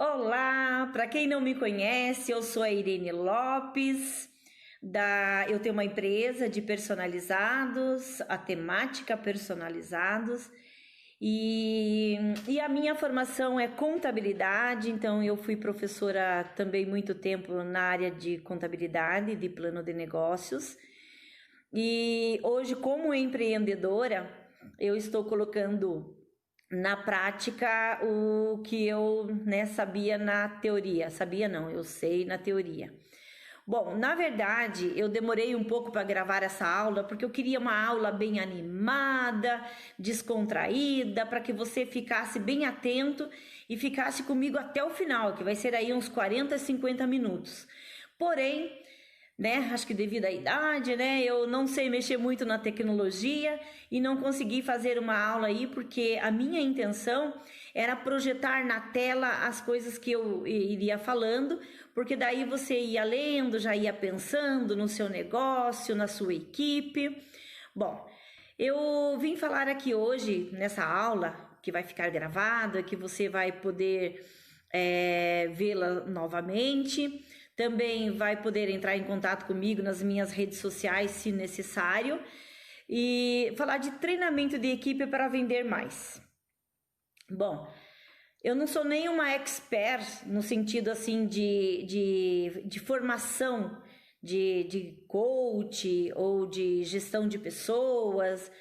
Olá, para quem não me conhece, eu sou a Irene Lopes, eu tenho uma empresa de personalizados, a temática personalizados, e a minha formação é contabilidade, então eu fui professora também muito tempo na área de contabilidade, de plano de negócios, e hoje como empreendedora, eu estou colocando na prática o que eu sabia na teoria. Sabia não, eu sei na teoria. Bom, na verdade, eu demorei um pouco para gravar essa aula, porque eu queria uma aula bem animada, descontraída, para que você ficasse bem atento e ficasse comigo até o final, que vai ser aí uns 40, 50 minutos. Porém, acho que devido à idade, eu não sei mexer muito na tecnologia e não consegui fazer uma aula aí porque a minha intenção era projetar na tela as coisas que eu iria falando, porque daí você ia lendo, já ia pensando no seu negócio, na sua equipe. Bom, eu vim falar aqui hoje nessa aula que vai ficar gravada, que você vai poder vê-la novamente. Também vai poder entrar em contato comigo nas minhas redes sociais, se necessário, e falar de treinamento de equipe para vender mais. Bom, eu não sou nenhuma expert no sentido assim de formação de coach ou de gestão de pessoas,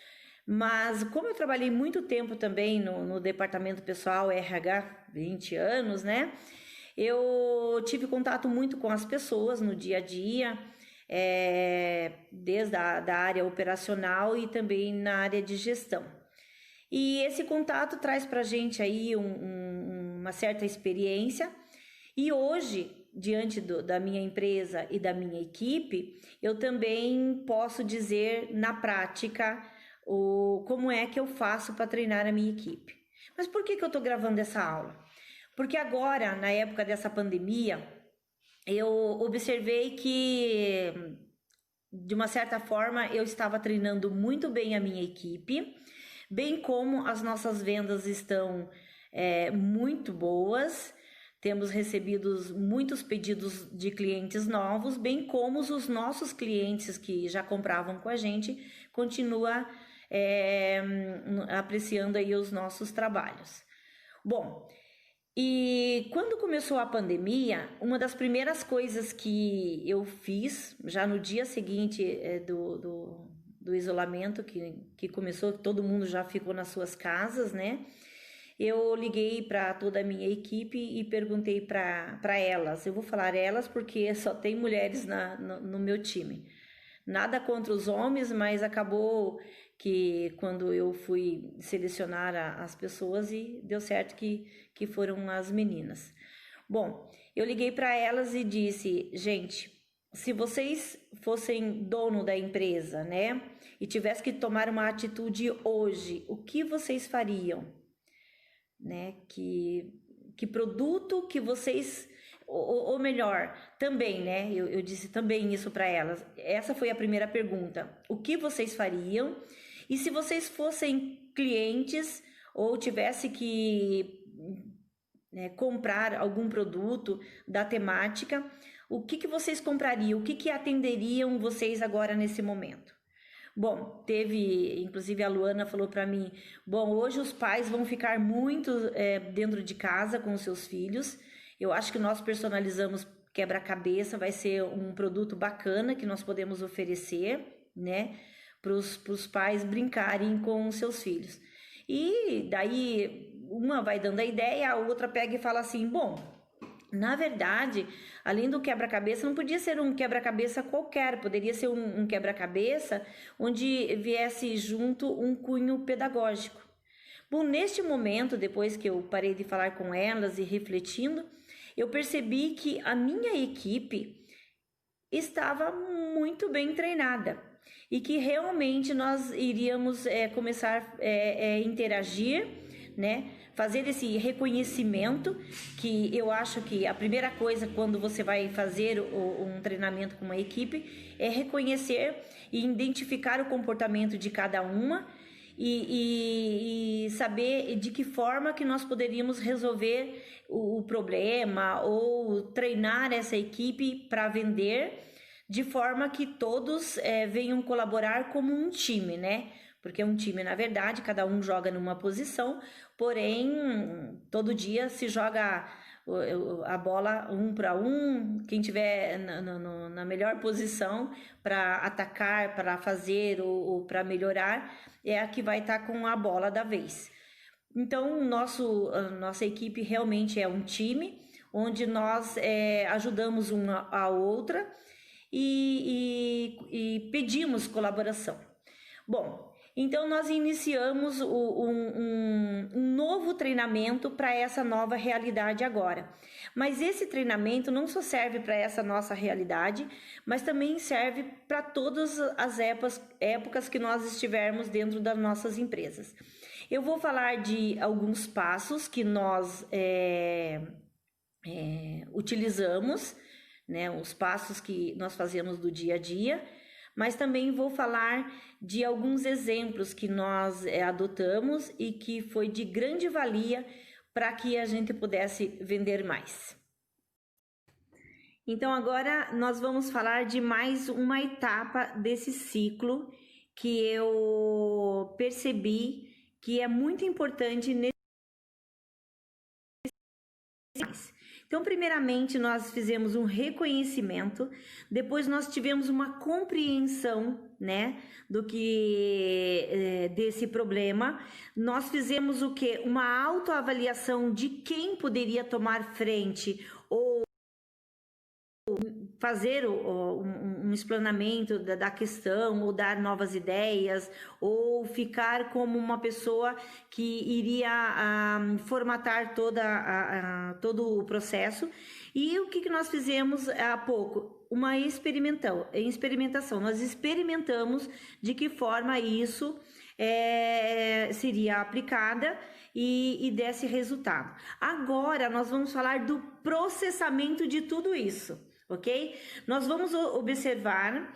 mas como eu trabalhei muito tempo também no departamento pessoal RH, 20 anos, eu tive contato muito com as pessoas no dia a dia, desde da área operacional e também na área de gestão. E esse contato traz para a gente aí uma certa experiência. E hoje, diante da minha empresa e da minha equipe, eu também posso dizer na prática como é que eu faço para treinar a minha equipe. Mas por que eu estou gravando essa aula? Porque agora, na época dessa pandemia, eu observei que, de uma certa forma, eu estava treinando muito bem a minha equipe, bem como as nossas vendas estão muito boas, temos recebido muitos pedidos de clientes novos, bem como os nossos clientes que já compravam com a gente, continuam apreciando aí os nossos trabalhos. Bom, e quando começou a pandemia, uma das primeiras coisas que eu fiz, já no dia seguinte do isolamento que começou, que todo mundo já ficou nas suas casas, eu liguei para toda a minha equipe e perguntei para elas, eu vou falar elas porque só tem mulheres no meu time. Nada contra os homens, mas acabou que quando eu fui selecionar as pessoas e deu certo que foram as meninas. Bom, eu liguei para elas e disse, gente, se vocês fossem dono da empresa, e tivessem que tomar uma atitude hoje, o que vocês fariam? Que produto que vocês... Ou melhor, também, eu disse também isso para elas. Essa foi a primeira pergunta. O que vocês fariam? E se vocês fossem clientes ou tivesse que comprar algum produto da temática, o que vocês comprariam? O que atenderiam vocês agora nesse momento? Bom, inclusive a Luana falou para mim, bom, hoje os pais vão ficar muito dentro de casa com os seus filhos. Eu acho que nós personalizamos quebra-cabeça, vai ser um produto bacana que nós podemos oferecer, para os pais brincarem com os seus filhos. E daí uma vai dando a ideia, a outra pega e fala assim, bom, na verdade, além do quebra-cabeça, não podia ser um quebra-cabeça qualquer, poderia ser um quebra-cabeça onde viesse junto um cunho pedagógico. Bom, neste momento, depois que eu parei de falar com elas e refletindo, eu percebi que a minha equipe estava muito bem treinada e que realmente nós iríamos começar a interagir, fazer esse reconhecimento, que eu acho que a primeira coisa quando você vai fazer um treinamento com uma equipe é reconhecer e identificar o comportamento de cada uma e saber de que forma que nós poderíamos resolver o problema ou treinar essa equipe para vender de forma que todos venham colaborar como um time, né? Porque é um time, na verdade, cada um joga numa posição, porém, todo dia se joga a bola um para um, quem tiver na melhor posição para atacar, para fazer ou para melhorar, é a que vai estar com a bola da vez. Então, a nossa equipe realmente é um time, onde nós ajudamos uma a outra e pedimos colaboração. Bom, então nós iniciamos um novo treinamento para essa nova realidade agora. Mas esse treinamento não só serve para essa nossa realidade, mas também serve para todas as épocas que nós estivermos dentro das nossas empresas. Eu vou falar de alguns passos que nós utilizamos, né, os passos que nós fazemos do dia a dia, mas também vou falar de alguns exemplos que nós adotamos e que foi de grande valia para que a gente pudesse vender mais. Então agora nós vamos falar de mais uma etapa desse ciclo que eu percebi que é muito importante nesse. Então, primeiramente, nós fizemos um reconhecimento, depois nós tivemos uma compreensão, né, do que desse problema. Nós fizemos o quê? Uma autoavaliação de quem poderia tomar frente ou fazer um explanamento da questão, ou dar novas ideias, ou ficar como uma pessoa que iria formatar todo o processo. E o que nós fizemos há pouco? Uma experimentação. Nós experimentamos de que forma isso seria aplicada e desse resultado. Agora nós vamos falar do processamento de tudo isso. Ok? Nós vamos observar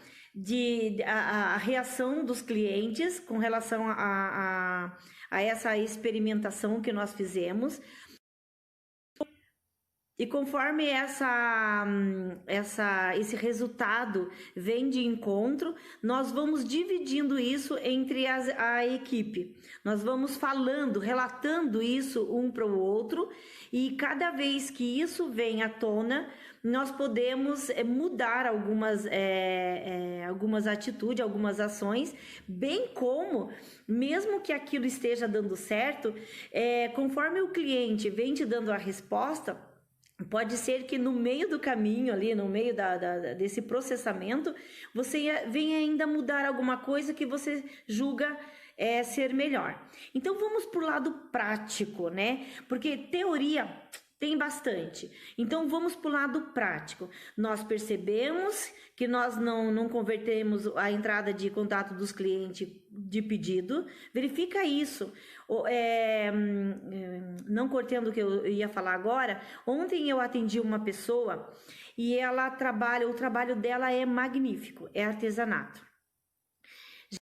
a reação dos clientes com relação a essa experimentação que nós fizemos. E conforme esse resultado vem de encontro, nós vamos dividindo isso entre a equipe. Nós vamos falando, relatando isso um para o outro, e cada vez que isso vem à tona, nós podemos mudar algumas atitudes, algumas ações, bem como, mesmo que aquilo esteja dando certo, conforme o cliente vem te dando a resposta, pode ser que no meio do caminho ali, no meio desse processamento, você venha ainda mudar alguma coisa que você julga ser melhor. Então vamos para o lado prático, né? Porque teoria tem bastante. Então vamos para o lado prático. Nós percebemos que nós não convertemos a entrada de contato dos clientes de pedido. Verifica isso. Não cortando o que eu ia falar agora, ontem eu atendi uma pessoa e o trabalho dela é magnífico, é artesanato.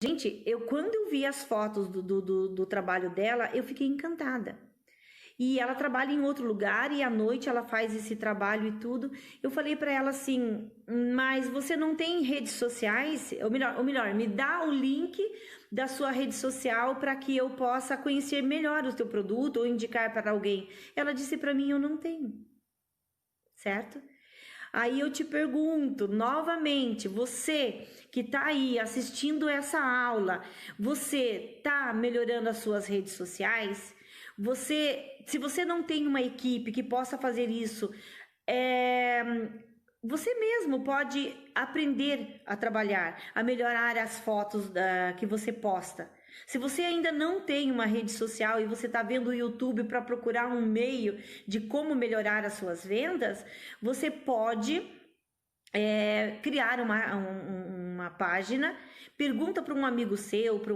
Gente, quando eu vi as fotos do trabalho dela, eu fiquei encantada. E ela trabalha em outro lugar e à noite ela faz esse trabalho e tudo. Eu falei para ela assim, mas você não tem redes sociais? Ou melhor, me dá o link da sua rede social para que eu possa conhecer melhor o teu produto ou indicar para alguém. Ela disse para mim, eu não tenho. Certo? Aí eu te pergunto novamente, você que está aí assistindo essa aula, você está melhorando as suas redes sociais? Se você não tem uma equipe que possa fazer isso, você mesmo pode aprender a trabalhar, a melhorar as fotos que você posta. Se você ainda não tem uma rede social e você está vendo o YouTube para procurar um meio de como melhorar as suas vendas, você pode criar uma página, pergunta para um amigo seu, para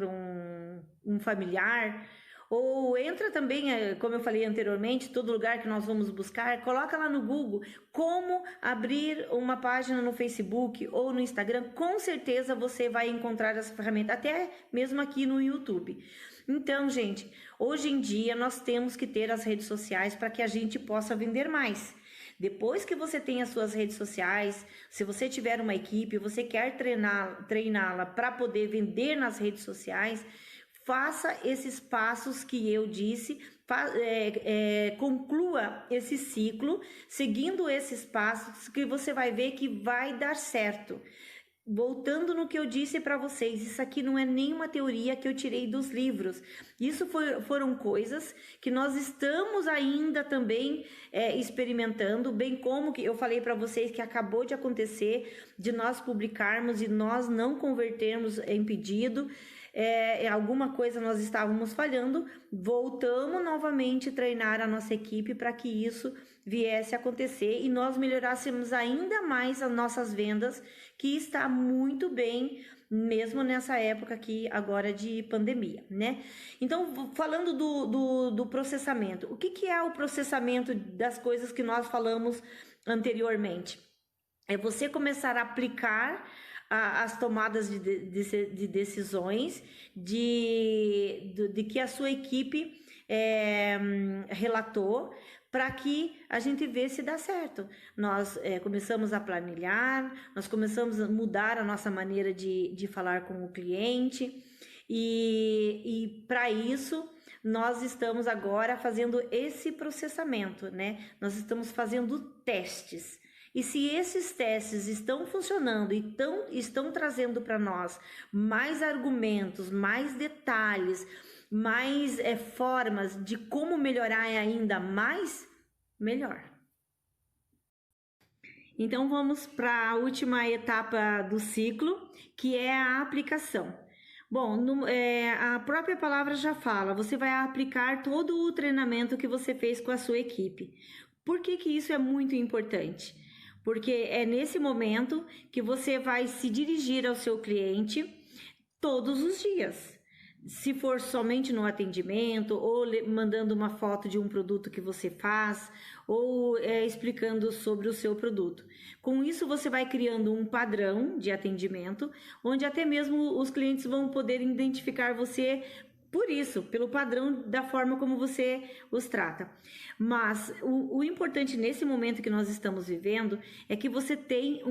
um familiar, ou entra também, como eu falei anteriormente, todo lugar que nós vamos buscar, coloca lá no Google como abrir uma página no Facebook ou no Instagram, com certeza você vai encontrar essa ferramenta, até mesmo aqui no YouTube. Então, gente, hoje em dia nós temos que ter as redes sociais para que a gente possa vender mais. Depois que você tem as suas redes sociais, se você tiver uma equipe, você quer treiná-la para poder vender nas redes sociais, faça esses passos que eu disse, conclua esse ciclo, seguindo esses passos que você vai ver que vai dar certo. Voltando no que eu disse para vocês, isso aqui não é nenhuma teoria que eu tirei dos livros. Isso foram coisas que nós estamos ainda também experimentando, bem como que eu falei para vocês que acabou de acontecer, de nós publicarmos e nós não convertermos em pedido. Alguma coisa nós estávamos falhando, voltamos novamente a treinar a nossa equipe para que isso viesse a acontecer e nós melhorássemos ainda mais as nossas vendas, que está muito bem, mesmo nessa época aqui agora de pandemia, né? Então, falando do processamento, o que é o processamento das coisas que nós falamos anteriormente? É você começar a aplicar as tomadas de decisões de que a sua equipe relatou, para que a gente vê se dá certo. Nós começamos a planilhar, nós começamos a mudar a nossa maneira de falar com o cliente e para isso nós estamos agora fazendo esse processamento, né? Nós estamos fazendo testes. E se esses testes estão funcionando e estão trazendo para nós mais argumentos, mais detalhes, mais formas de como melhorar ainda mais, melhor. Então vamos para a última etapa do ciclo, que é a aplicação. Bom, a própria palavra já fala, você vai aplicar todo o treinamento que você fez com a sua equipe. Por que isso é muito importante? Porque é nesse momento que você vai se dirigir ao seu cliente todos os dias. Se for somente no atendimento, ou mandando uma foto de um produto que você faz, ou explicando sobre o seu produto. Com isso, você vai criando um padrão de atendimento, onde até mesmo os clientes vão poder identificar você por isso, pelo padrão da forma como você os trata. Mas o importante nesse momento que nós estamos vivendo é que você tem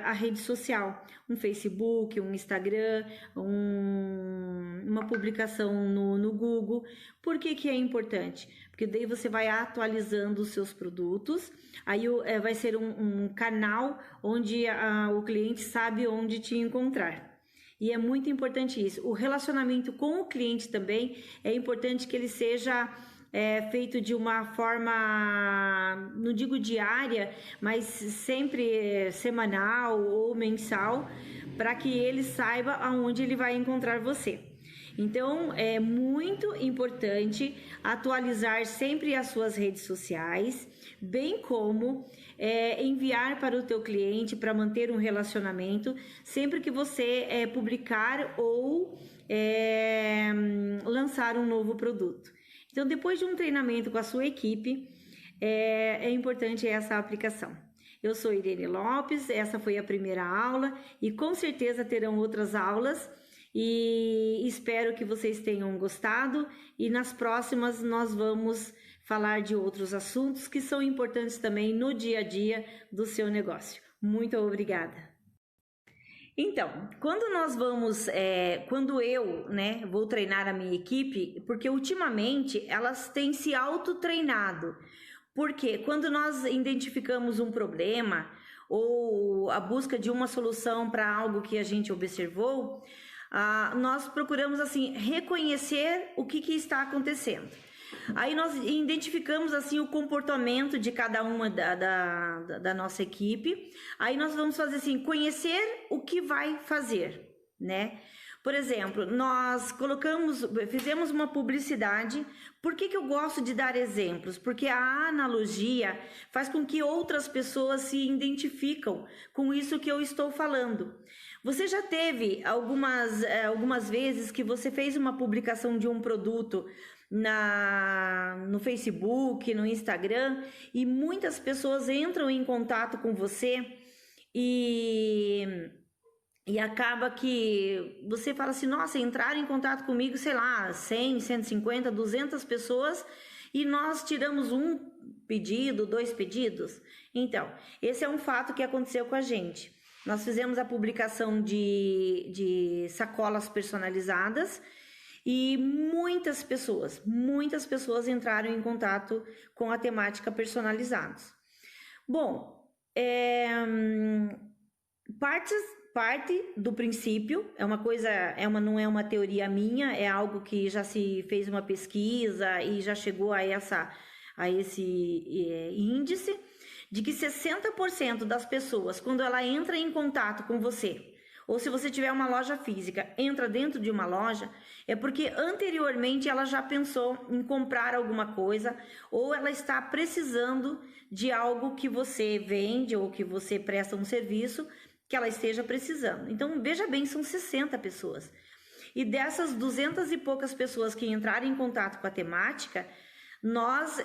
a rede social, um Facebook, um Instagram, uma publicação no Google. Por que é importante? Porque daí você vai atualizando os seus produtos, aí vai ser um canal onde o cliente sabe onde te encontrar. E é muito importante isso. O relacionamento com o cliente também é importante que ele seja feito de uma forma, não digo diária, mas sempre semanal ou mensal, para que ele saiba aonde ele vai encontrar você. Então, é muito importante atualizar sempre as suas redes sociais, bem como enviar para o teu cliente para manter um relacionamento sempre que você publicar ou lançar um novo produto. Então, depois de um treinamento com a sua equipe, é importante essa aplicação. Eu sou Irene Lopes, essa foi a primeira aula e com certeza terão outras aulas e espero que vocês tenham gostado e nas próximas nós vamos falar de outros assuntos que são importantes também no dia a dia do seu negócio. Muito obrigada. Então, quando eu, vou treinar a minha equipe, porque ultimamente elas têm se autotreinado, porque quando nós identificamos um problema ou a busca de uma solução para algo que a gente observou, nós procuramos assim reconhecer o que está acontecendo. Aí nós identificamos assim o comportamento de cada uma da nossa equipe. Aí nós vamos fazer assim, conhecer o que vai fazer, né? Por exemplo, nós fizemos uma publicidade. Por que eu gosto de dar exemplos? Porque a analogia faz com que outras pessoas se identificam com isso que eu estou falando. Você já teve algumas vezes que você fez uma publicação de um produto no Facebook, no Instagram, e muitas pessoas entram em contato com você e E acaba que você fala assim, nossa, entraram em contato comigo, sei lá, 100, 150, 200 pessoas e nós tiramos um pedido, 2 pedidos. Então, esse é um fato que aconteceu com a gente. Nós fizemos a publicação de sacolas personalizadas e muitas pessoas entraram em contato com a temática personalizados. Bom, parte do princípio, não é uma teoria minha, é algo que já se fez uma pesquisa e já chegou a esse índice, de que 60% das pessoas, quando ela entra em contato com você, ou se você tiver uma loja física, entra dentro de uma loja, é porque anteriormente ela já pensou em comprar alguma coisa, ou ela está precisando de algo que você vende ou que você presta um serviço que ela esteja precisando. Então, veja bem, são 60 pessoas. E dessas 200 e poucas pessoas que entraram em contato com a temática, nós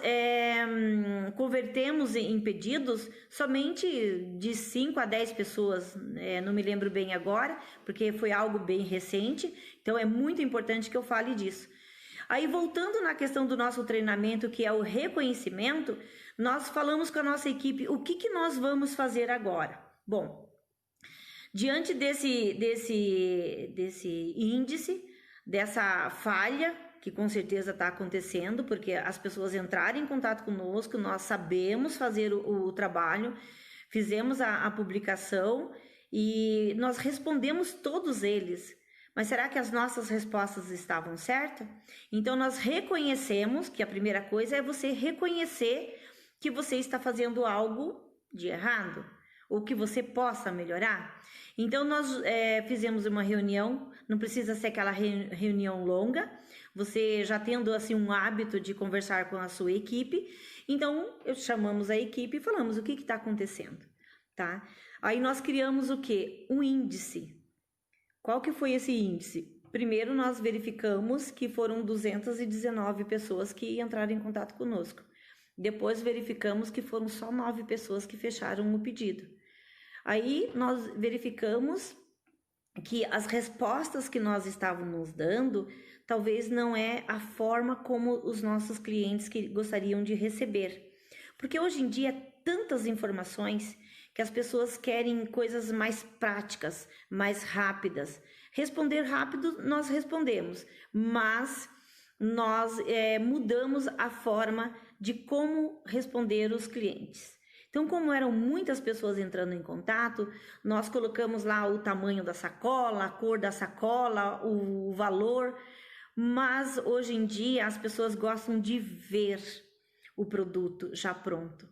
convertemos em pedidos somente de 5 a 10 pessoas, não me lembro bem agora, porque foi algo bem recente, então é muito importante que eu fale disso. Aí, voltando na questão do nosso treinamento, que é o reconhecimento, nós falamos com a nossa equipe o que nós vamos fazer agora. Bom, diante desse índice, dessa falha, que com certeza está acontecendo, porque as pessoas entraram em contato conosco, nós sabemos fazer o trabalho, fizemos a publicação e nós respondemos todos eles. Mas será que as nossas respostas estavam certas? Então, nós reconhecemos que a primeira coisa é você reconhecer que você está fazendo algo de errado, ou que você possa melhorar. Então, nós fizemos uma reunião, não precisa ser aquela reunião longa, você já tendo assim um hábito de conversar com a sua equipe, então chamamos a equipe e falamos o que está acontecendo, tá? Aí nós criamos o quê? Um índice. Qual que foi esse índice? Primeiro nós verificamos que foram 219 pessoas que entraram em contato conosco. Depois verificamos que foram só 9 pessoas que fecharam o pedido. Aí nós verificamos que as respostas que nós estávamos dando talvez não é a forma como os nossos clientes que gostariam de receber. Porque hoje em dia tantas informações que as pessoas querem coisas mais práticas, mais rápidas. Responder rápido, nós respondemos, mas nós mudamos a forma de como responder os clientes. Então, como eram muitas pessoas entrando em contato, nós colocamos lá o tamanho da sacola, a cor da sacola, o valor, mas hoje em dia as pessoas gostam de ver o produto já pronto.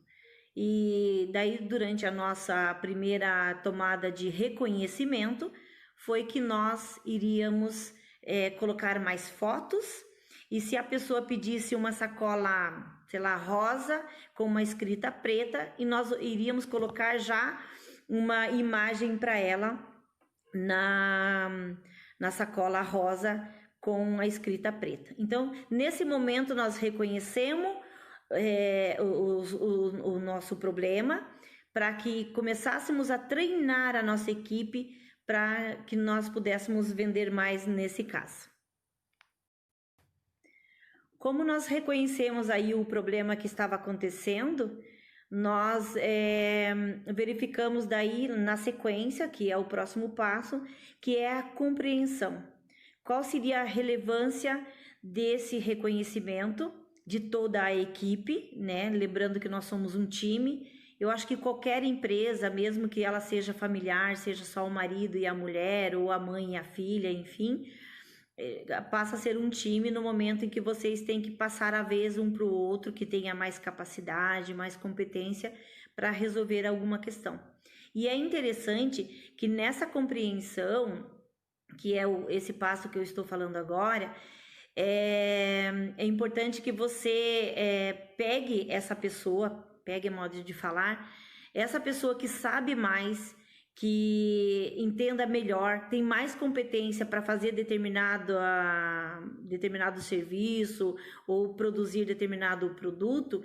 E daí, durante a nossa primeira tomada de reconhecimento, foi que nós iríamos colocar mais fotos, e se a pessoa pedisse uma sacola, sei lá, rosa, com uma escrita preta, e nós iríamos colocar já uma imagem para ela na sacola rosa com a escrita preta. Então, nesse momento, nós reconhecemos o nosso problema, para que começássemos a treinar a nossa equipe para que nós pudéssemos vender mais nesse caso. Como nós reconhecemos aí o problema que estava acontecendo, nós verificamos daí na sequência, que é o próximo passo, que é a compreensão. Qual seria a relevância desse reconhecimento de toda a equipe, né? Lembrando que nós somos um time. Eu acho que qualquer empresa, mesmo que ela seja familiar, seja só o marido e a mulher, ou a mãe e a filha, enfim, passa a ser um time no momento em que vocês têm que passar a vez um para o outro, que tenha mais capacidade, mais competência para resolver alguma questão. E é interessante que nessa compreensão, que é esse passo que eu estou falando agora, é importante que você pegue essa pessoa, pegue modo de falar, essa pessoa que sabe mais, que entenda melhor, tem mais competência para fazer determinado serviço ou produzir determinado produto,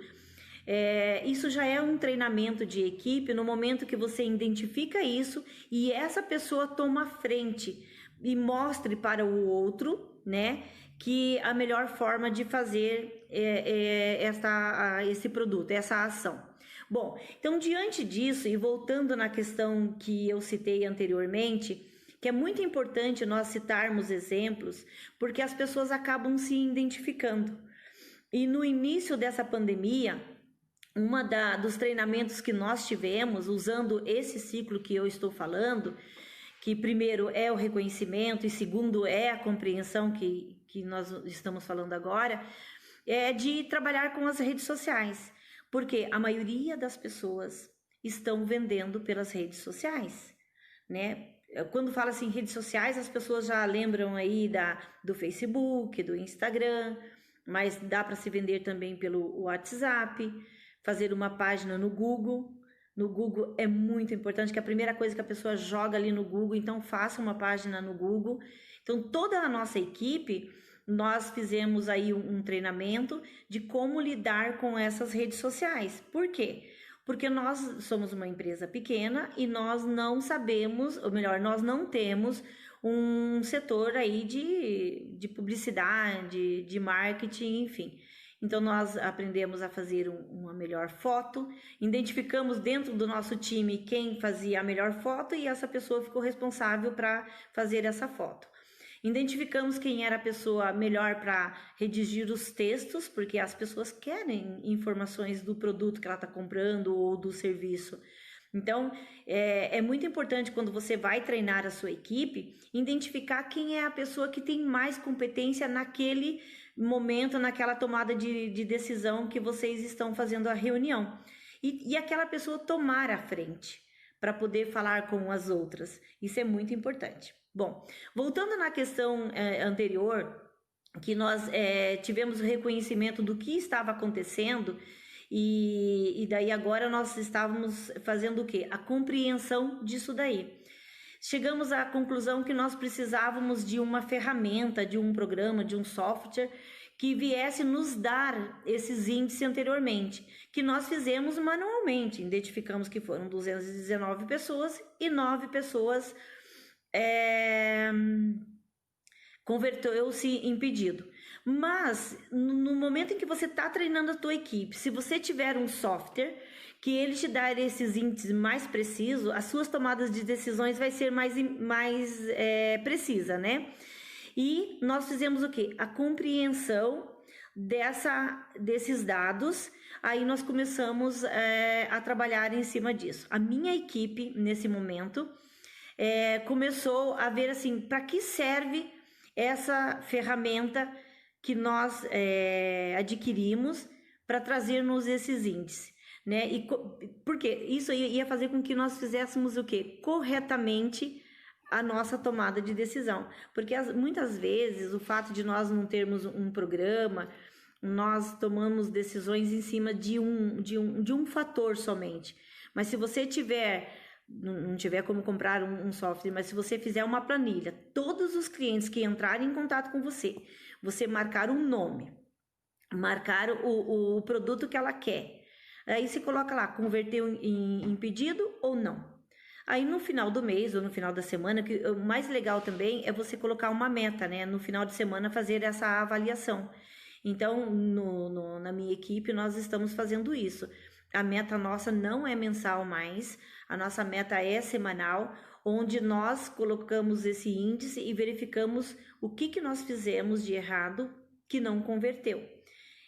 Isso já é um treinamento de equipe no momento que você identifica isso e essa pessoa toma a frente e mostre para o outro, né, que a melhor forma de fazer esse produto, essa ação. Bom, então diante disso e voltando na questão que eu citei anteriormente, que é muito importante nós citarmos exemplos, porque as pessoas acabam se identificando. E no início dessa pandemia, dos treinamentos que nós tivemos, usando esse ciclo que eu estou falando, que primeiro é o reconhecimento e segundo é a compreensão que nós estamos falando agora, é de trabalhar com as redes sociais, porque a maioria das pessoas estão vendendo pelas redes sociais, né? Quando fala assim redes sociais, as pessoas já lembram aí do Facebook, do Instagram, mas dá para se vender também pelo WhatsApp, fazer uma página no Google. No Google é muito importante, que é a primeira coisa que a pessoa joga ali no Google, então faça uma página no Google. Então toda a nossa equipe, nós fizemos aí um treinamento de como lidar com essas redes sociais. Por quê? Porque nós somos uma empresa pequena e nós não sabemos, ou melhor, nós não temos um setor aí de publicidade, de marketing, enfim. Então nós aprendemos a fazer uma melhor foto, identificamos dentro do nosso time quem fazia a melhor foto e essa pessoa ficou responsável para fazer essa foto. Identificamos quem era a pessoa melhor para redigir os textos, porque as pessoas querem informações do produto que ela está comprando ou do serviço. Então, é muito importante quando você vai treinar a sua equipe, identificar quem é a pessoa que tem mais competência naquele momento, naquela tomada de decisão que vocês estão fazendo a reunião. E aquela pessoa tomar a frente para poder falar com as outras. Isso é muito importante. Bom, voltando na questão anterior, que nós tivemos o reconhecimento do que estava acontecendo e daí agora nós estávamos fazendo o quê? A compreensão disso daí. Chegamos à conclusão que nós precisávamos de uma ferramenta, de um programa, de um software que viesse nos dar esses índices anteriormente, que nós fizemos manualmente. Identificamos que foram 219 pessoas e 9 pessoas converteu-se em pedido. Mas no momento em que você está treinando a tua equipe, se você tiver um software que ele te dá esses índices mais precisos, as suas tomadas de decisões vai ser mais precisa, né? E nós fizemos o quê? A compreensão desses dados, aí nós começamos a trabalhar em cima disso. A minha equipe, nesse momento, começou a ver assim, para que serve essa ferramenta que nós adquirimos para trazer-nos esses índices, né? E porque isso ia fazer com que nós fizéssemos o quê? Corretamente a nossa tomada de decisão, porque muitas vezes o fato de nós não termos um programa, nós tomamos decisões em cima de um fator somente. Mas se você não tiver como comprar um software, mas se você fizer uma planilha, todos os clientes que entrarem em contato com você marcar um nome, marcar o produto que ela quer, aí você coloca lá, converteu em pedido ou não. Aí no final do mês ou no final da semana, que o mais legal também é você colocar uma meta, né? No final de semana fazer essa avaliação. Então, na minha equipe, nós estamos fazendo isso. A meta nossa não é mensal mais, a nossa meta é semanal, onde nós colocamos esse índice e verificamos o que nós fizemos de errado que não converteu.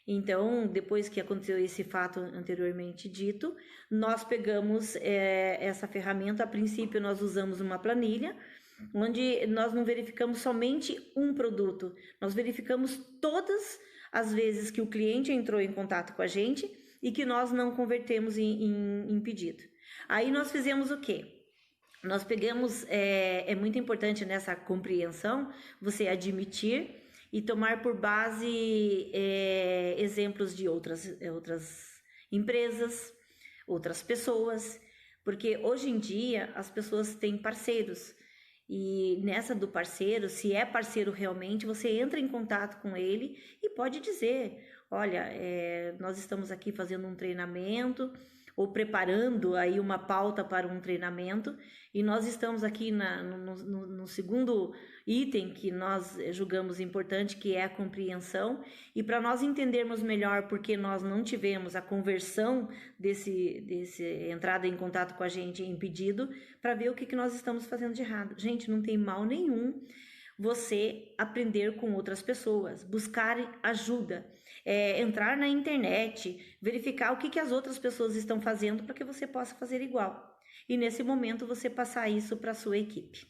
Então, depois que aconteceu esse fato anteriormente dito, nós pegamos essa ferramenta. A princípio, nós usamos uma planilha, onde nós não verificamos somente um produto, nós verificamos todas as vezes que o cliente entrou em contato com a gente e que nós não convertemos em pedido. Aí nós fizemos o quê? Nós pegamos, é muito importante nessa compreensão, você admitir e tomar por base exemplos de outras empresas, outras pessoas, porque hoje em dia as pessoas têm parceiros e nessa do parceiro, se é parceiro realmente, você entra em contato com ele e pode dizer: olha, nós estamos aqui fazendo um treinamento ou preparando aí uma pauta para um treinamento, e nós estamos aqui no segundo item que nós julgamos importante, que é a compreensão, e para nós entendermos melhor porque nós não tivemos a conversão desse entrada em contato com a gente em pedido, para ver o que nós estamos fazendo de errado. Gente, não tem mal nenhum você aprender com outras pessoas, buscar ajuda, entrar na internet, verificar o que as outras pessoas estão fazendo para que você possa fazer igual. E nesse momento você passar isso para a sua equipe.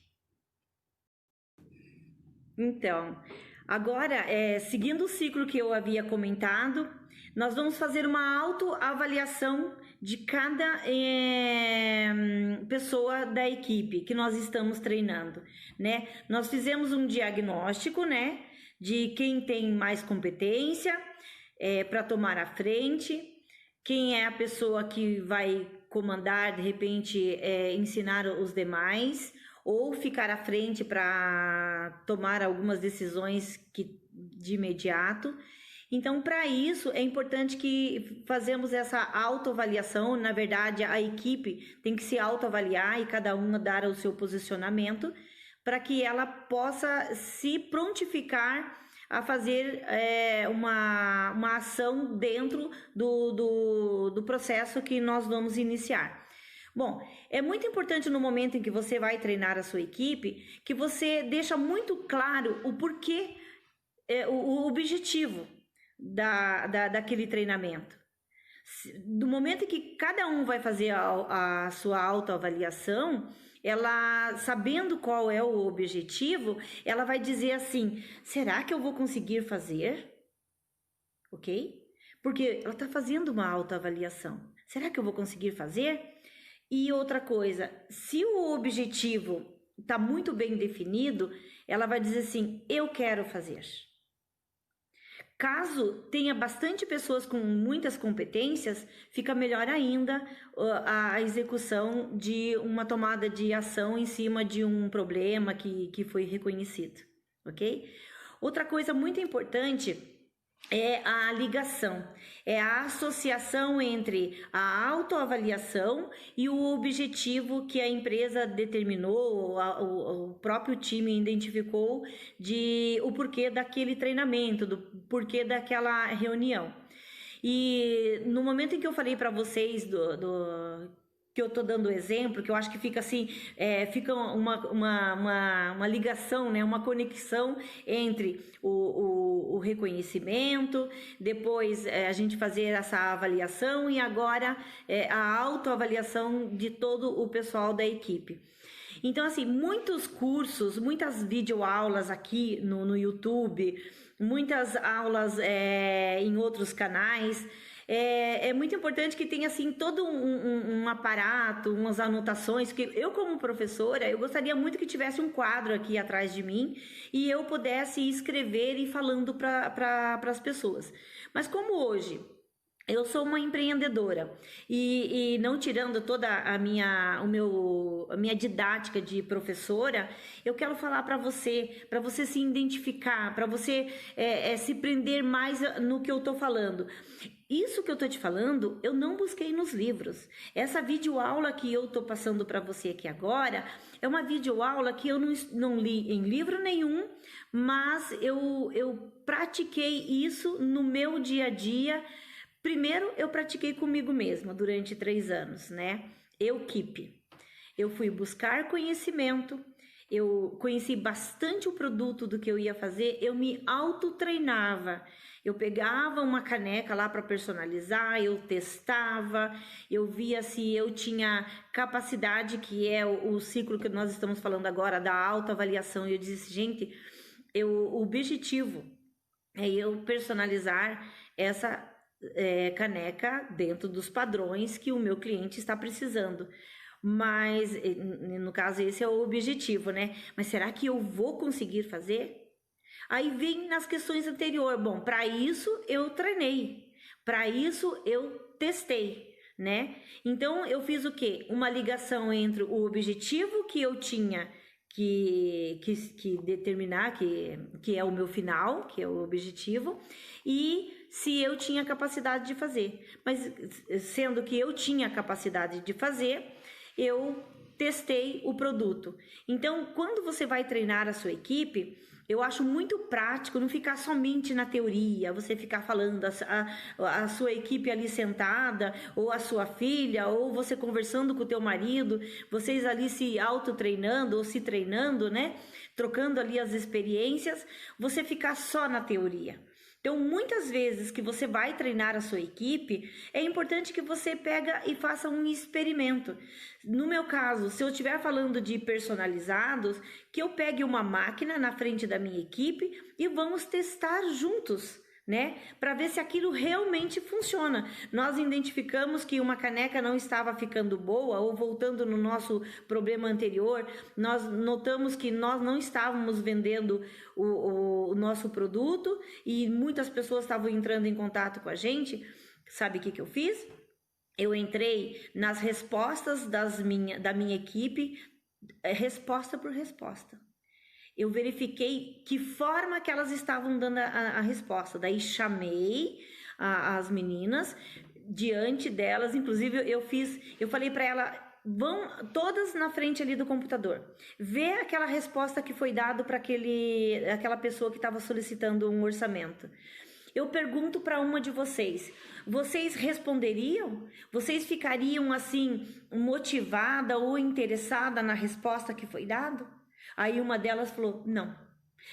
Então, agora, seguindo o ciclo que eu havia comentado, nós vamos fazer uma autoavaliação de cada pessoa da equipe que nós estamos treinando, né? Nós fizemos um diagnóstico, né, de quem tem mais competência para tomar a frente, quem é a pessoa que vai comandar, de repente, ensinar os demais, ou ficar à frente para tomar algumas decisões de imediato. Então, para isso, é importante que fazemos essa autoavaliação. Na verdade, a equipe tem que se autoavaliar e cada uma dar o seu posicionamento para que ela possa se prontificar a fazer uma ação dentro do processo que nós vamos iniciar. Bom, é muito importante no momento em que você vai treinar a sua equipe, que você deixa muito claro o porquê, o objetivo daquele treinamento. Do momento em que cada um vai fazer a sua autoavaliação, ela, sabendo qual é o objetivo, ela vai dizer assim, será que eu vou conseguir fazer? Ok? Porque ela está fazendo uma autoavaliação. Será que eu vou conseguir fazer? E outra coisa, se o objetivo está muito bem definido, ela vai dizer assim, eu quero fazer. Caso tenha bastante pessoas com muitas competências, fica melhor ainda a execução de uma tomada de ação em cima de um problema que foi reconhecido, ok? Outra coisa muito importante é a ligação, é a associação entre a autoavaliação e o objetivo que a empresa determinou, o próprio time identificou de o porquê daquele treinamento, do porquê daquela reunião. E no momento em que eu falei para vocês que eu tô dando exemplo, que eu acho que fica assim, fica uma ligação, né, uma conexão entre o reconhecimento, depois a gente fazer essa avaliação e agora a autoavaliação de todo o pessoal da equipe. Então, assim, muitos cursos, muitas videoaulas aqui no YouTube, muitas aulas em outros canais. É muito importante que tenha assim todo um aparato, umas anotações, que eu como professora, eu gostaria muito que tivesse um quadro aqui atrás de mim e eu pudesse escrever e falando para as pessoas. Mas como hoje eu sou uma empreendedora e não tirando toda a minha didática de professora, eu quero falar para você se identificar, para você se prender mais no que eu estou falando. Isso que eu estou te falando, eu não busquei nos livros. Essa videoaula que eu estou passando para você aqui agora é uma videoaula que eu não li em livro nenhum, mas eu pratiquei isso no meu dia a dia. Primeiro, eu pratiquei comigo mesma durante 3 anos, né? Eu fui buscar conhecimento, eu conheci bastante o produto do que eu ia fazer, eu me autotreinava. Eu pegava uma caneca lá para personalizar, eu testava, eu via se eu tinha capacidade, que é o ciclo que nós estamos falando agora, da autoavaliação. Eu disse, gente, o objetivo é eu personalizar essa caneca dentro dos padrões que o meu cliente está precisando. Mas, no caso, esse é o objetivo, né? Mas será que eu vou conseguir fazer? Aí vem nas questões anteriores. Bom, para isso eu treinei, para isso eu testei, né? Então eu fiz o quê? Uma ligação entre o objetivo que eu tinha que determinar, que é o meu final, que é o objetivo, e se eu tinha capacidade de fazer. Mas sendo que eu tinha capacidade de fazer, eu testei o produto. Então, quando você vai treinar a sua equipe, eu acho muito prático não ficar somente na teoria, você ficar falando a sua equipe ali sentada, ou a sua filha, ou você conversando com o teu marido, vocês ali se auto-treinando ou se treinando, né? Trocando ali as experiências, você ficar só na teoria. Então, muitas vezes que você vai treinar a sua equipe, é importante que você pega e faça um experimento. No meu caso, se eu estiver falando de personalizados, que eu pegue uma máquina na frente da minha equipe e vamos testar juntos, né? Para ver se aquilo realmente funciona. Nós identificamos que uma caneca não estava ficando boa, ou voltando no nosso problema anterior, nós notamos que nós não estávamos vendendo o nosso produto e muitas pessoas estavam entrando em contato com a gente. Sabe o que eu fiz? Eu entrei nas respostas da minha equipe, resposta por resposta. Eu verifiquei que forma que elas estavam dando a resposta. Daí chamei as meninas diante delas, inclusive eu falei para ela, vão todas na frente ali do computador, vê aquela resposta que foi dado para aquela pessoa que estava solicitando um orçamento. Eu pergunto para uma de vocês responderiam? Vocês ficariam assim motivada ou interessada na resposta que foi dada? Aí uma delas falou,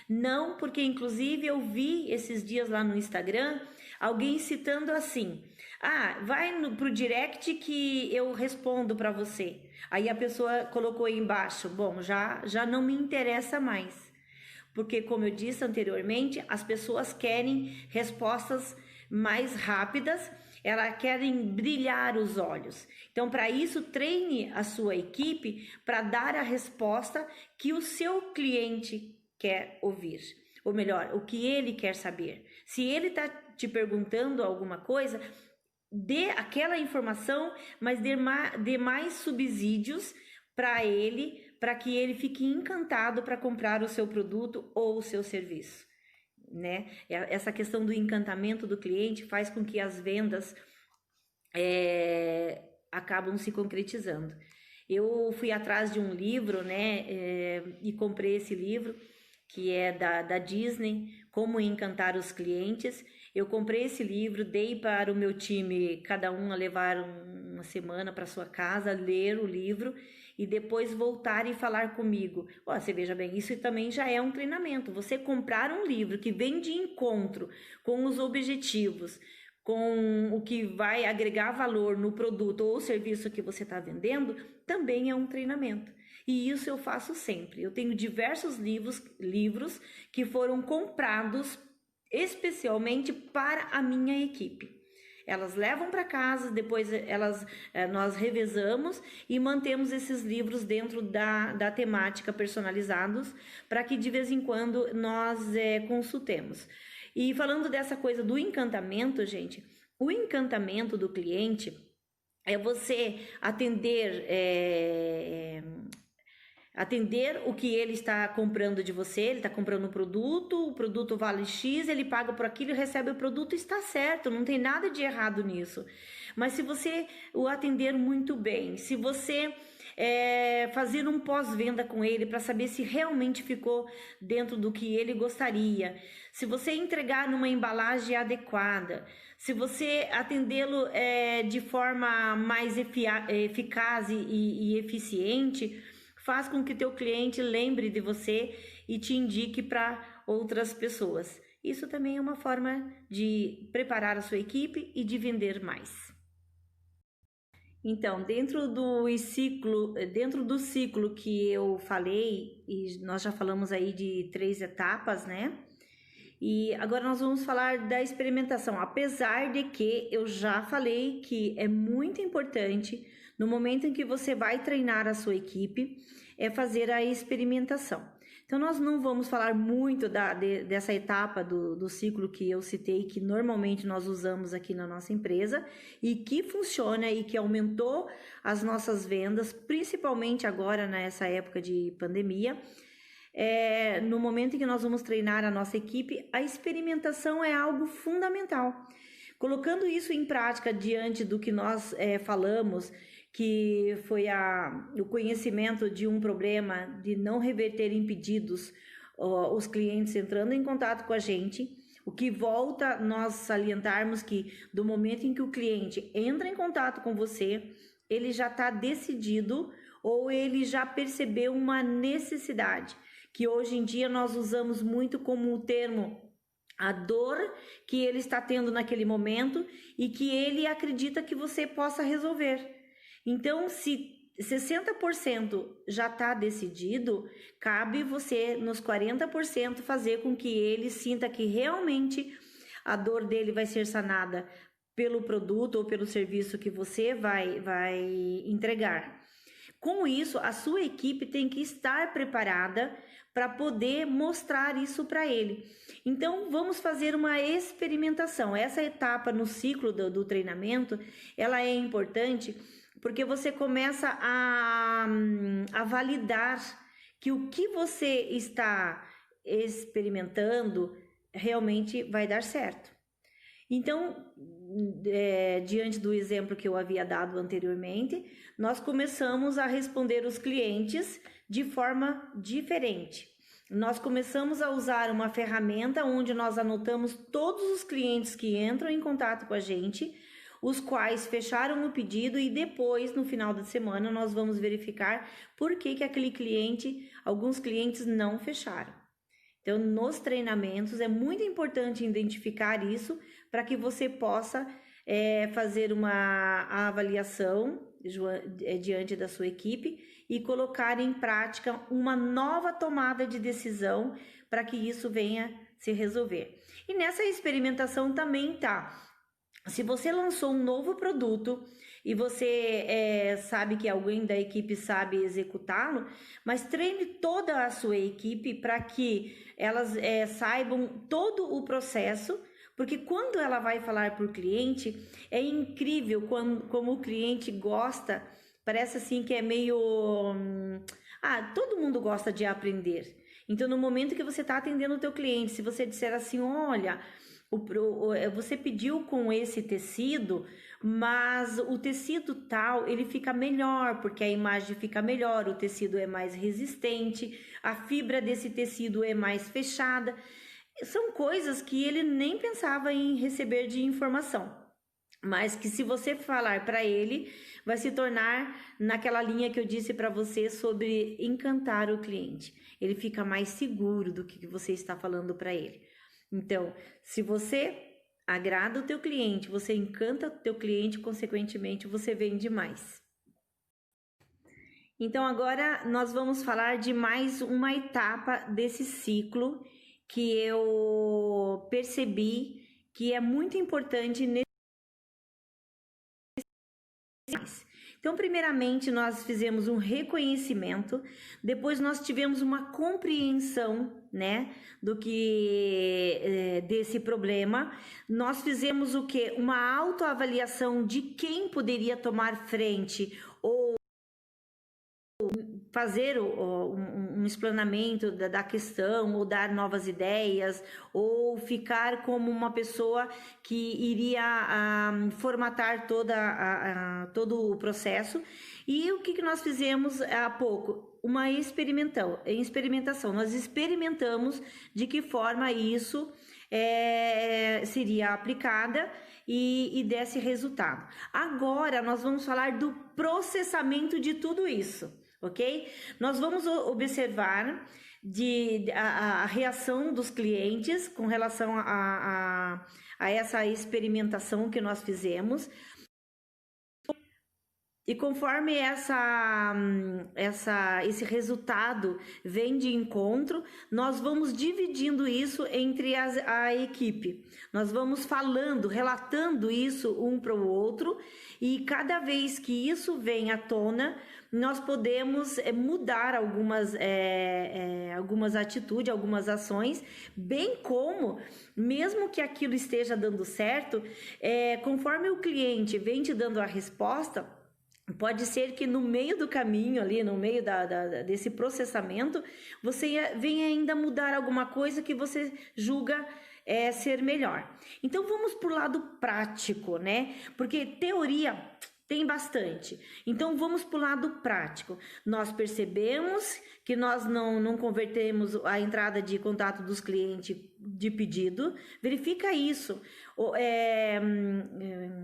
não, porque inclusive eu vi esses dias lá no Instagram, alguém citando assim, vai pro direct que eu respondo para você. Aí a pessoa colocou aí embaixo, bom, já não me interessa mais. Porque, como eu disse anteriormente, as pessoas querem respostas mais rápidas, elas querem brilhar os olhos. Então, para isso, treine a sua equipe para dar a resposta que o seu cliente quer ouvir. Ou melhor, o que ele quer saber. Se ele está te perguntando alguma coisa, dê aquela informação, mas dê mais subsídios para ele, para que ele fique encantado para comprar o seu produto ou o seu serviço, né? Essa questão do encantamento do cliente faz com que as vendas acabam se concretizando. Eu fui atrás de um livro, né, e comprei esse livro, que é da Disney, Como Encantar os Clientes. Eu comprei esse livro, dei para o meu time, cada um a levar uma semana para sua casa, ler o livro e depois voltar e falar comigo. Você veja bem, isso também já é um treinamento. Você comprar um livro que vem de encontro com os objetivos, com o que vai agregar valor no produto ou serviço que você está vendendo, também é um treinamento. E isso eu faço sempre. Eu tenho diversos livros que foram comprados especialmente para a minha equipe. Elas levam para casa, depois nós revezamos e mantemos esses livros dentro da temática personalizados, para que de vez em quando nós consultemos. E falando dessa coisa do encantamento, gente, o encantamento do cliente é você atender o que ele está comprando de você. Ele está comprando um produto, o produto vale X, ele paga por aquilo e recebe o produto, está certo, não tem nada de errado nisso. Mas se você o atender muito bem, se você fazer um pós-venda com ele para saber se realmente ficou dentro do que ele gostaria, se você entregar numa embalagem adequada, se você atendê-lo de forma mais eficaz e eficiente, faz com que teu cliente lembre de você e te indique para outras pessoas. Isso também é uma forma de preparar a sua equipe e de vender mais. Então, dentro do ciclo que eu falei, e nós já falamos aí de 3 etapas, né? E agora nós vamos falar da experimentação, apesar de que eu já falei que é muito importante, no momento em que você vai treinar a sua equipe, fazer a experimentação. Então, nós não vamos falar muito dessa etapa do ciclo que eu citei, que normalmente nós usamos aqui na nossa empresa e que funciona e que aumentou as nossas vendas, principalmente agora nessa época de pandemia. No momento em que nós vamos treinar a nossa equipe, a experimentação é algo fundamental. Colocando isso em prática diante do que nós falamos, que foi o conhecimento de um problema de não reverter em pedidos, os clientes entrando em contato com a gente, o que volta nós salientarmos que do momento em que o cliente entra em contato com você, ele já está decidido ou ele já percebeu uma necessidade, que hoje em dia nós usamos muito como o termo a dor que ele está tendo naquele momento e que ele acredita que você possa resolver. Então, se 60% já está decidido, cabe você nos 40% fazer com que ele sinta que realmente a dor dele vai ser sanada pelo produto ou pelo serviço que você vai entregar. Com isso, a sua equipe tem que estar preparada para poder mostrar isso para ele. Então, vamos fazer uma experimentação. Essa etapa no ciclo do treinamento, ela é importante porque você começa a validar que o que você está experimentando realmente vai dar certo. Então, diante do exemplo que eu havia dado anteriormente, nós começamos a responder os clientes de forma diferente. Nós começamos a usar uma ferramenta onde nós anotamos todos os clientes que entram em contato com a gente, os quais fecharam o pedido, e depois, no final da semana, nós vamos verificar por que aquele cliente, alguns clientes não fecharam. Então, nos treinamentos é muito importante identificar isso para que você possa fazer uma avaliação diante da sua equipe e colocar em prática uma nova tomada de decisão para que isso venha se resolver. E nessa experimentação também tá. Se você lançou um novo produto e você sabe que alguém da equipe sabe executá-lo, mas treine toda a sua equipe para que elas saibam todo o processo, porque quando ela vai falar para o cliente, é incrível como o cliente gosta, parece assim que é meio... todo mundo gosta de aprender. Então, no momento que você está atendendo o teu cliente, se você disser assim, olha... você pediu com esse tecido, mas o tecido tal, ele fica melhor, porque a imagem fica melhor, o tecido é mais resistente, a fibra desse tecido é mais fechada. São coisas que ele nem pensava em receber de informação, mas que se você falar para ele, vai se tornar naquela linha que eu disse para você sobre encantar o cliente. Ele fica mais seguro do que você está falando para ele. Então, se você agrada o teu cliente, você encanta o teu cliente, consequentemente, você vende mais. Então, agora nós vamos falar de mais uma etapa desse ciclo que eu percebi que é muito importante nesse. Então, primeiramente, nós fizemos um reconhecimento, depois nós tivemos uma compreensão, né, do que desse problema. Nós fizemos o quê? Uma autoavaliação de quem poderia tomar frente ou fazer um explanamento da questão, ou dar novas ideias, ou ficar como uma pessoa que iria formatar todo o processo. E o que nós fizemos há pouco? Uma experimentação. Nós experimentamos de que forma isso seria aplicada e desse resultado. Agora nós vamos falar do processamento de tudo isso. Ok? Nós vamos observar a reação dos clientes com relação a essa experimentação que nós fizemos. E conforme esse resultado vem de encontro, nós vamos dividindo isso entre a equipe. Nós vamos falando, relatando isso um para o outro, e cada vez que isso vem à tona, nós podemos mudar algumas atitudes, algumas ações, bem como, mesmo que aquilo esteja dando certo, conforme o cliente vem te dando a resposta, pode ser que no meio do caminho ali, no meio desse processamento, você venha ainda mudar alguma coisa que você julga ser melhor. Então vamos para o lado prático, né? Porque teoria tem bastante. Então vamos para o lado prático. Nós percebemos que nós não convertemos a entrada de contato dos clientes de pedido. Verifica isso.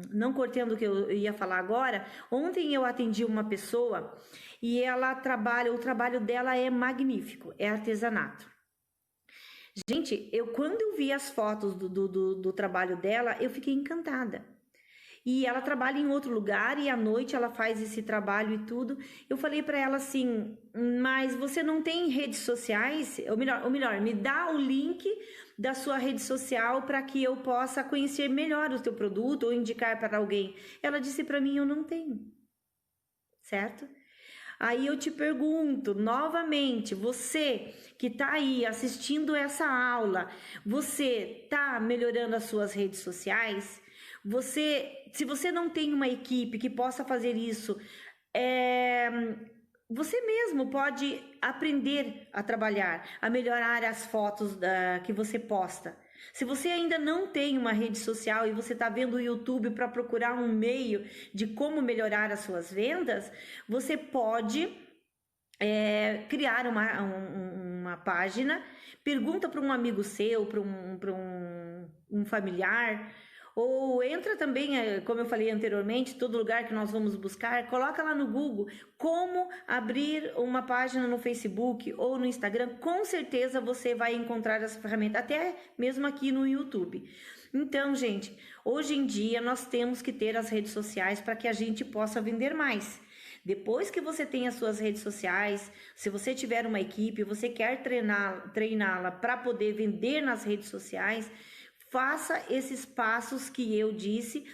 Não cortando o que eu ia falar agora, ontem eu atendi uma pessoa e ela trabalha, o trabalho dela é magnífico, é artesanato. Gente, quando eu vi as fotos do trabalho dela, eu fiquei encantada. E ela trabalha em outro lugar e à noite ela faz esse trabalho e tudo. Eu falei para ela assim, mas você não tem redes sociais? Ou melhor, me dá o link da sua rede social para que eu possa conhecer melhor o teu produto ou indicar para alguém. Ela disse para mim, eu não tenho. Certo? Aí eu te pergunto novamente, você que está aí assistindo essa aula, você está melhorando as suas redes sociais? Se você não tem uma equipe que possa fazer isso, você mesmo pode aprender a trabalhar, a melhorar as fotos que você posta. Se você ainda não tem uma rede social e você está vendo o YouTube para procurar um meio de como melhorar as suas vendas, você pode criar uma página, pergunta para um amigo seu, para um familiar, ou entra também, como eu falei anteriormente, todo lugar que nós vamos buscar, coloca lá no Google como abrir uma página no Facebook ou no Instagram, com certeza você vai encontrar essa ferramenta, até mesmo aqui no YouTube. Então, gente, hoje em dia nós temos que ter as redes sociais para que a gente possa vender mais. Depois que você tem as suas redes sociais, se você tiver uma equipe, você quer treiná-la para poder vender nas redes sociais, faça esses passos que eu disse,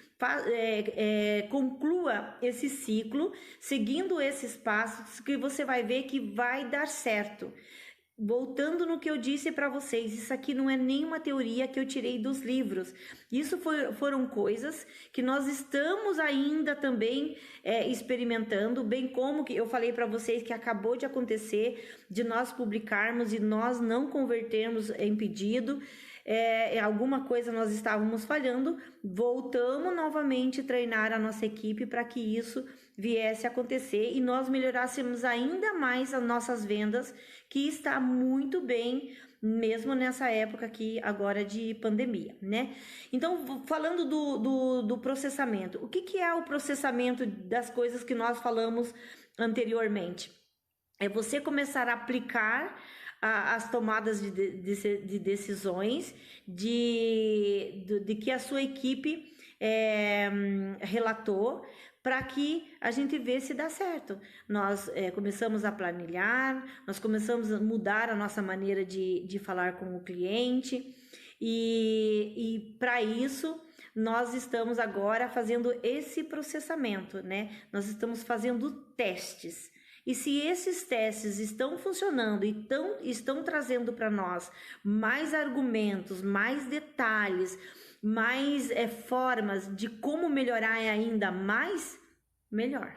conclua esse ciclo, seguindo esses passos que você vai ver que vai dar certo. Voltando no que eu disse para vocês, isso aqui não é nenhuma teoria que eu tirei dos livros. Isso foram coisas que nós estamos ainda também experimentando, bem como que eu falei para vocês que acabou de acontecer, de nós publicarmos e nós não convertermos em pedido. Alguma coisa nós estávamos falhando, voltamos novamente a treinar a nossa equipe para que isso viesse a acontecer e nós melhorássemos ainda mais as nossas vendas, que está muito bem, mesmo nessa época aqui agora de pandemia, né? Então, falando do processamento, o que é o processamento das coisas que nós falamos anteriormente? É você começar a aplicar as tomadas de decisões de que a sua equipe relatou, para que a gente vê se dá certo. Nós começamos a planilhar, nós começamos a mudar a nossa maneira de falar com o cliente e para isso nós estamos agora fazendo esse processamento, né? Nós estamos fazendo testes. E se esses testes estão funcionando e estão trazendo para nós mais argumentos, mais detalhes, mais formas de como melhorar ainda mais, melhor.